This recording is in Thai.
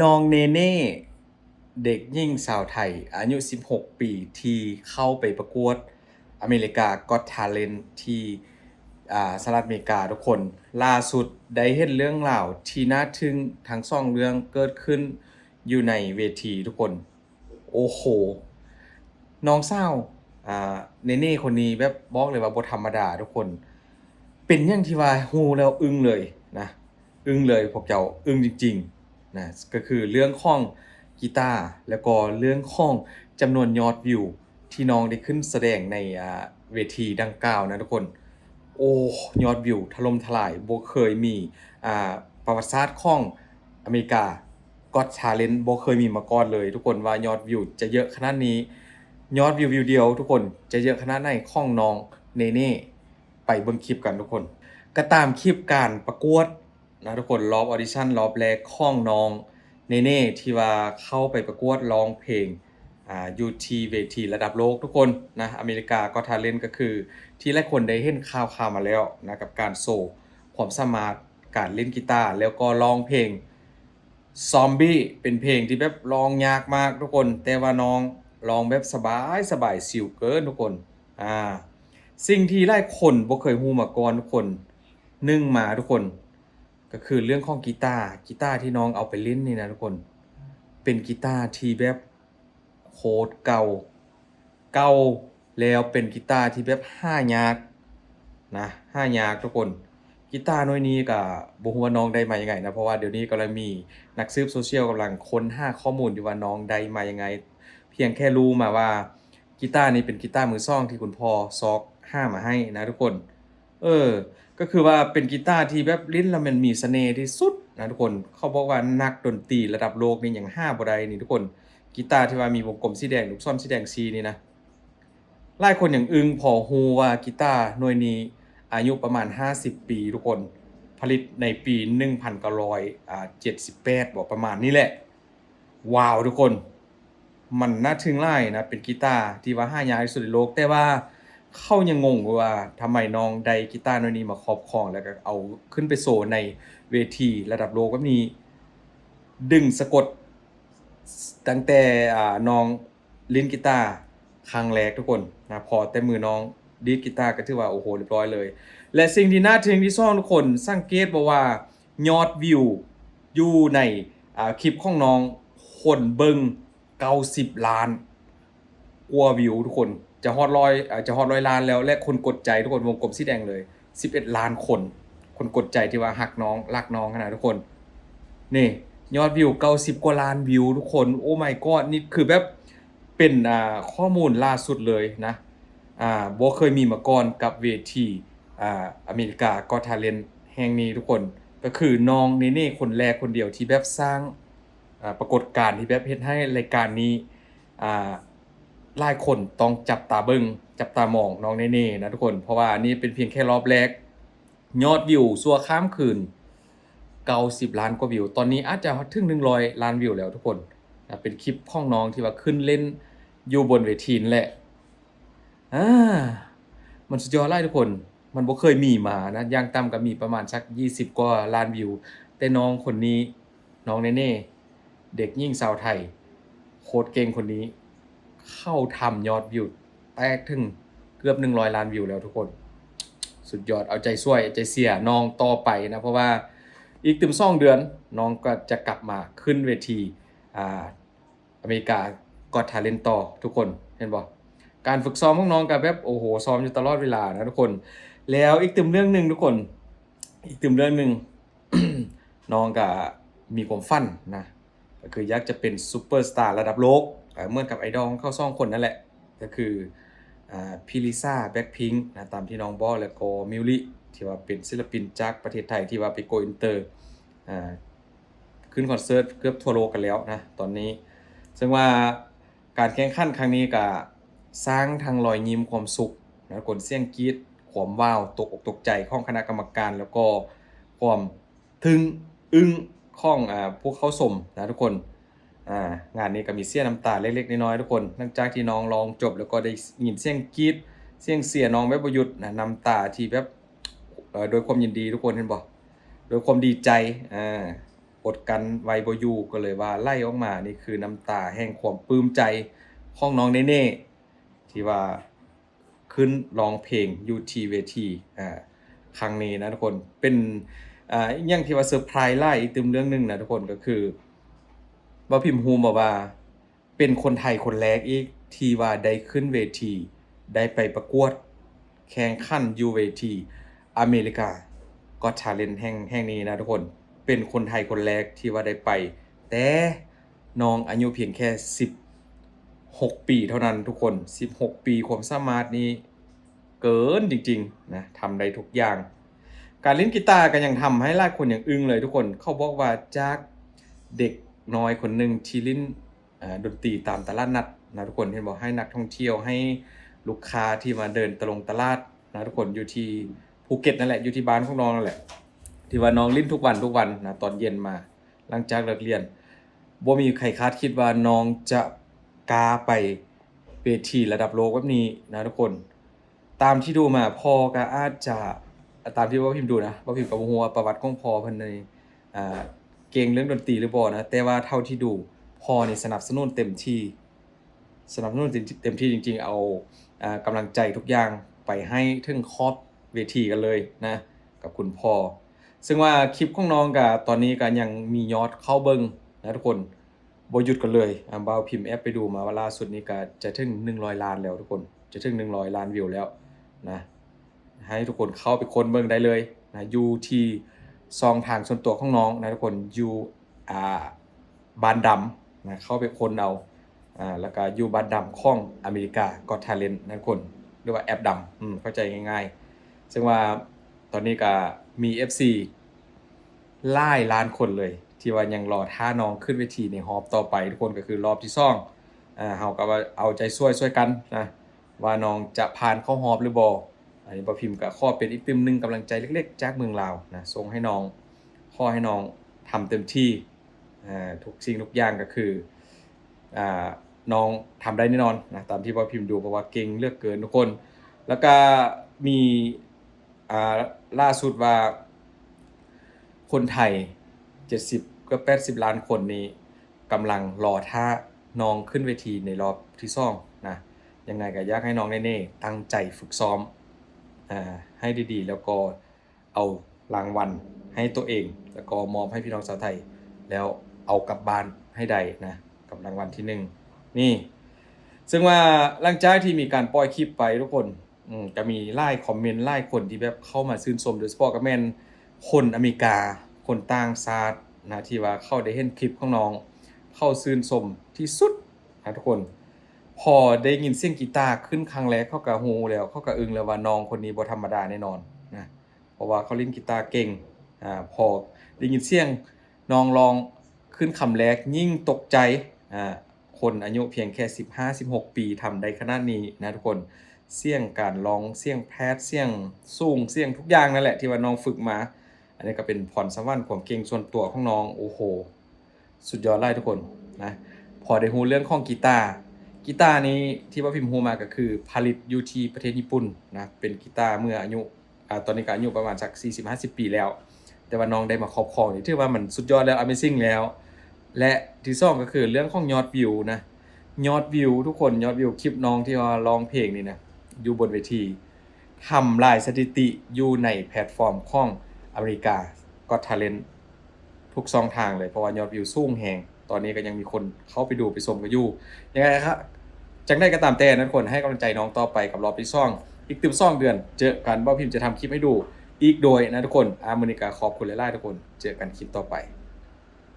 น้องเนเน่เด็กหญิงสาวไทยอายุ16ปีที่เข้าไปประกวดอเมริกา Got Talent ที่สหรัฐอเมริกาทุกคนล่าสุดได้เห็นเรื่องราวที่น่าทึ่งทั้งสองเรื่องเกิดขึ้นอยู่ในเวทีทุกคนโอ้โหน้องสาวเนเน่คนนี้แบบบอกเลยว่าบ่ธรรมดาทุกคนเป็นอย่างที่ว่าฮู้แล้วอึ้งเลยนะอึ้งเลยพวกเจ้าอึ้งจริงๆนะก็คือเรื่องของกีตาร์แล้วก็เรื่องของจำนวนยอดวิวที่น้องได้ขึ้นแสดงในเวทีดังกล่าวนะทุกคนโอ้ยอดวิวถล่มทลายบ่เคยมีอ่าประวัติศาสตร์ของอเมริกา Got Talent บ่เคยมีมาก่อนเลยทุกคนว่ายอดวิวจะเยอะขนาดนี้ยอดวิวเดียวทุกคนจะเยอะขนาดไหนของน้องเนเน่ไปเบิ่งคลิปกันทุกคนก็ตามคลิปการประกวดนะทุกคนรอบออดิชั่นรอบแรกของน้องเนเน่ที่ว่าเข้าไปประกวดร้องเพลงอยู่ที่เวทีระดับโลกทุกคนนะอเมริกาก็ทาเลนต์ก็คือที่หลายคนได้เห็นข่าวมาแล้วนะกับการโชว์ความสามารถการเล่นกีตาร์แล้วก็ร้องเพลง ซอมบี้เป็นเพลงที่แบบร้องยากมากทุกคนแต่ว่าน้องร้องแบบสบายชิลเกินทุกคนอ่าสิ่งที่หลายคนบ่เคยฮู้มาก่อนทุกคนนึ่งมาทุกคนก็คือเรื่องของกีตาร์ที่น้องเอาไปเล่นนี่นะทุกคนเป็นกีตาร์ที่แบบโคตรเก่าแล้วเป็นกีตาร์ที่แบบหายากนะหายากทุกคนกีตาร์หน่วยนี้ก็บ่ฮู้ว่าน้องได้มายังไงนะเพราะว่าเดี๋ยวนี้กำลังมีนักสืบโซเชียลกำลังค้นหาข้อมูลอยู่ว่าน้องได้มายังไงเพียงแค่รู้มาว่ากีตาร์นี้เป็นกีตาร์มือซ่องที่คุณพ่อซอกห้ามาให้นะทุกคนเออก็คือว่าเป็นกีตาร์ที่แบบเล่นแล้วมันมีเสน่ห์ที่สุดนะทุกคนเขาบอกว่านักดนตรีระดับโลกนี่ยังหาบ่ได้นี่ทุกคนกีตาร์ที่ว่ามีวงกลมสีแดงลูกศรสีแดง4นี่นะ หลายคนอย่างอึ้งพอฮู้ว่ากีตาร์หน่วยนี้อายุประมาณ50ปีทุกคนผลิตในปี1978บ่ประมาณนี้แหละว้าวทุกคนมันน่าทึ่งหลายนะเป็นกีตาร์ที่ว่าหายากที่สุดในโลกแต่ว่าเขายังงงอยู่ว่าทำไมน้องได้กีตาร์หน่วยนี้มาครอบครองแล้วก็เอาขึ้นไปโชว์ในเวทีระดับโลกแบบนี้ดึงสะกดตั้งแต่น้องเล่นกีตาร์ครั้งแรกทุกคนนะพอแต่มือน้องดีดกีตาร์ก็ถือว่าโอ้โหเรียบร้อยเลยและสิ่งที่น่าทึ่งที่ซ่องทุกคนสังเกตบ่ว่ายอดวิวอยู่ในคลิปของน้องคนเบิ่ง90ล้านกว่าวิวทุกคนจะฮอด100ล้านแล้วและคนกดใจทุกคนวงกลมสีแดงเลย11ล้านคนคนกดใจที่ว่าฮักน้องรักน้องขนาดทุกคนนี่ยอดวิว90กว่าล้านวิวทุกคนโอ้ my god นี่คือแบบเป็นข้อมูลล่าสุดเลยนะบ่เคยมีมาก่อนกับเวทีอเมริกา Got Talent แห่งนี้ทุกคนก็คือน้องเนเน่คนแรกคนเดียวที่แบบสร้างปรากฏการณ์ที่แบบเฮ็ดให้รายการนี้อ่าหลายคนต้องจับตาเบิ่งจับตามองน้องเนเน่นะทุกคนเพราะว่านี่เป็นเพียงแค่รอบแรกยอดวิวชั่วข้ามคืน90ล้านกว่าวิวตอนนี้อาจจะถึง100ล้านวิวแล้วทุกคนเป็นคลิปของน้องที่ว่าขึ้นเล่นอยู่บนเวทีนั่นแหละอามันสุดยอดหลายทุกคนมันบ่เคยมีมานะอย่างต่ำก็มีประมาณสัก20กว่าล้านวิวแต่น้องคนนี้น้องเนเน่เด็กหญิงสาวไทยโคตรเก่งคนนี้เข้าทำยอดวิวแตะถึงเกือบ100ล้านวิวแล้วทุกคนสุดยอดเอาใจช่วยเอาใจเชียร์น้องต่อไปนะเพราะว่าอีกตึม2เดือนน้องก็จะกลับมาขึ้นเวทีอ่าอเมริกา Got Talent ต่อทุกคนเห็นบ่การฝึกซ้อมของน้องก็แบบโอ้โฮซ้อมอยู่ตลอดเวลานะทุกคนแล้วอีกตึมเรื่องหนึ่งทุกคนอีกตึมเรื่องหนึ่ง น้องก็มีความฝันนะก็คืออยากจะเป็นซูเปอร์สตาร์ระดับโลกเหมือนกับไอดอลของเขา2คนนั่นแหละก็คือพี่ลิซ่า Blackpink นะตามที่น้องบอกแล้วก็มิวริที่ว่าเป็นศิลปินจากประเทศไทยที่ว่าไปโกอินเตอร์อ่าขึ้นคอนเสิร์ตเกือบทั่วโลกกันแล้วนะตอนนี้ซึ่งว่าการแข่งขันครั้งนี้ก็สร้างทั้งรอยยิ้มความสุขนะทุกคนเสียงกรี๊ดความว้าวตกอกตกใจของคณะกรรมการแล้วก็ความทึ่งอึ้งของพวกเขาชมนะทุกคนงานนี้ก็มีเสียน้ำตาเล็กๆน้อยๆทุกคนหลังจากที่น้องร้องจบแล้วก็ได้ยินเสียงกรี๊ดเสียงเชียร์น้องแบบบ่หยุดนะน้ำตาที่แบบโดยความยินดีทุกคนเห็นบ่โดยความดีใจ อดกันไว้บ่อยู่ก็เลยว่าไล่ออกมานี่คือน้ำตาแห่งความปลื้มใจของน้องเน่ๆที่ว่าขึ้นร้องเพลงอยู่ที่เวทีครั้งนี้นะทุกคนเป็นอีกอย่างที่ว่าเซอร์ไพรส์หลายอีกตึมเรื่องหนึงนะทุกคนก็คือบ่าวพิมพ์ฮู้บ่ว่าเป็นคนไทยคนแรกอีกที่ว่าได้ขึ้นเวทีได้ไปประกวดแข่งขันอยู่เวทีอเมริกา Got Talent แห่งนี้นะทุกคนเป็นคนไทยคนแรกที่ว่าได้ไปแต่น้องอายุเพียงแค่16ปีเท่านั้นทุกคน16ปีความสามารถนี้เกินจริงๆนะทำได้ทุกอย่างการเล่นกีตาร์ก็ยังทำให้หลายคนอย่างอึ้งเลยทุกคนเขาบอกว่าจากเด็กน้อยคนหนึ่งที่เล่นดนตรีตามตลาดนัดนะทุกคนเห็นบอกให้นักท่องเที่ยวให้ลูกค้าที่มาเดินตลาดนะทุกคนอยู่ที่ภูเก็ตนั่นแหละอยู่ที่บ้านของน้องนั่นแหละที่ว่าน้องเล่นทุกวันนะตอนเย็นมาหลังจากเลิกเรียนบ่มีใครคาดคิดว่าน้องจะกล้าไปเวทีระดับโลกแบบนี้นะทุกคนตามที่ดูมาพ่อก็อาจจะตามที่ว่าพิมพ์ดูนะว่าพิมพ์ก็บ่ฮู้ว่าประวัติของพ่อเพิ่นในเก่งเรื่องดนตรีหรือบ่นะแต่ว่าเท่าที่ดูพ่อนี่สนับสนุนเต็มที่เต็มที่จริงๆเอากำลังใจทุกอย่างไปให้ถึงขอบเวทีกันเลยนะกับคุณพ่อซึ่งว่าคลิปของน้องก็ตอนนี้ก็ยังมียอดเข้าเบิ่งนะทุกคนบ่หยุดกันเลยบ่าวพิมพ์แอปไปดูมาว่าล่าสุดนี้ก็จะถึง100ล้านแล้วทุกคนจะถึง100ล้านวิวแล้วนะให้ทุกคนเข้าไปค้นเบิ่งได้เลยนะอยู่ที่ช่องทางส่วนตัวของน้องนะทุกคนอยู่บ้านดำนะเข้าไปค้นเอาแล้วก็อยู่บ้านดำของอเมริกา Got Talent นะทุกคนหรือว่าแอปดำเข้าใจง่ายๆซึ่งว่าตอนนี้ก็มี FC หลายล้านคนเลยที่ว่ายังรอท่าน้องขึ้นเวทีในรอบต่อไปทุกคนก็คือรอบที่2เฮาก็ว่าเอาใจช่วยกันนะว่าน้องจะผ่านเข้ารอบหรือบ่อันนี้บ่พิมพ์ก็ขอเป็นอีกตึมนึงกำลังใจเล็กๆจากเมืองลาวนะส่งให้น้องขอให้น้องทำเต็มที่ทุกสิ่งทุกอย่างก็คือน้องทำได้แน่นอนนะตามที่บ่พิมพ์ดูเพราะว่าเก่งเหลือเกินทุกคนแล้วก็มีล่าสุดว่าคนไทย70ก็80ล้านคนนี้กำลังรอท่าน้องขึ้นเวทีในรอบที่2นะยังไงก็อยากให้น้องเน่ๆตั้งใจฝึกซ้อมให้ดีๆแล้วก็เอารางวัลให้ตัวเองแล้วก็มอบให้พี่น้องชาวไทยแล้วเอากลับบ้านให้ได้นะกับรางวัลที่1นี่ซึ่งว่าหลังจากที่มีการปล่อยคลิปไปทุกคนก็มีหลายคอมเมนต์หลายคนที่แบบเข้ามาชื่นชมโดยเฉพาะก็แม่นคนอเมริกาคนต่างชาตินะที่ว่าเข้าได้เห็นคลิปของน้องเข้าชื่นชมที่สุดนะทุกคนพอได้ยินเสียงกีตาร์ขึ้นครั้งแรกเขาก็ฮู้แล้วเขาก็อึ้งแล้วว่าน้องคนนี้บ่ธรรมดาแน่นอนนะเพราะว่าเขาเล่นกีตาร์เก่งพอได้ยินเสียงน้องร้องขึ้นคำแรกยิ่งตกใจคนอายุเพียงแค่15-16ปีทำได้ขนาดนี้นะทุกคนเสียงการร้องเสียงแพทเสียงสูงเสียงทุกอย่างนั่นแหละที่ว่าน้องฝึกมาอันนี้ก็เป็นพรสวรรค์ความเก่งส่วนตัวของน้องโอ้โหสุดยอดเลยทุกคนนะพอได้ฮู้เรื่องของกีตาร์นี้ที่ว่าพิมพ์ฮู้มาก็คือผลิตอยู่ที่ประเทศญี่ปุ่นนะเป็นกีตาร์เมื่ออายุตอนนี้ก็อายุประมาณสัก40-50ปีแล้วแต่ว่าน้องได้มาครอบครองนี่ถือว่ามันสุดยอดแล้ว Amazing แล้วและที่2ก็คือเรื่องของยอดวิวนะยอดวิวทุกคนยอดวิวคลิปน้องที่ว่าร้องเพลงนี่นะอยู่บนเวทีทำลายสถิติอยู่ในแพลตฟอร์มของอเมริกา Got Talent ทุกช่องทางเลยเพราะว่ายอดวิวสูงแฮงตอนนี้ก็ยังมีคนเข้าไปดูไปชมกันอยู่ยังไงครับจังได้ก็ตามแต่นะทุกคนให้กำลังใจน้องต่อไปกับรอบที่2อีกตึม2เดือนเจอกันบ่พิมพ์จะทำคลิปให้ดูอีกโดยนะทุกคนมื้อนี้ก็ขอบคุณหลายๆทุกคนเจอกันคลิปต่อไป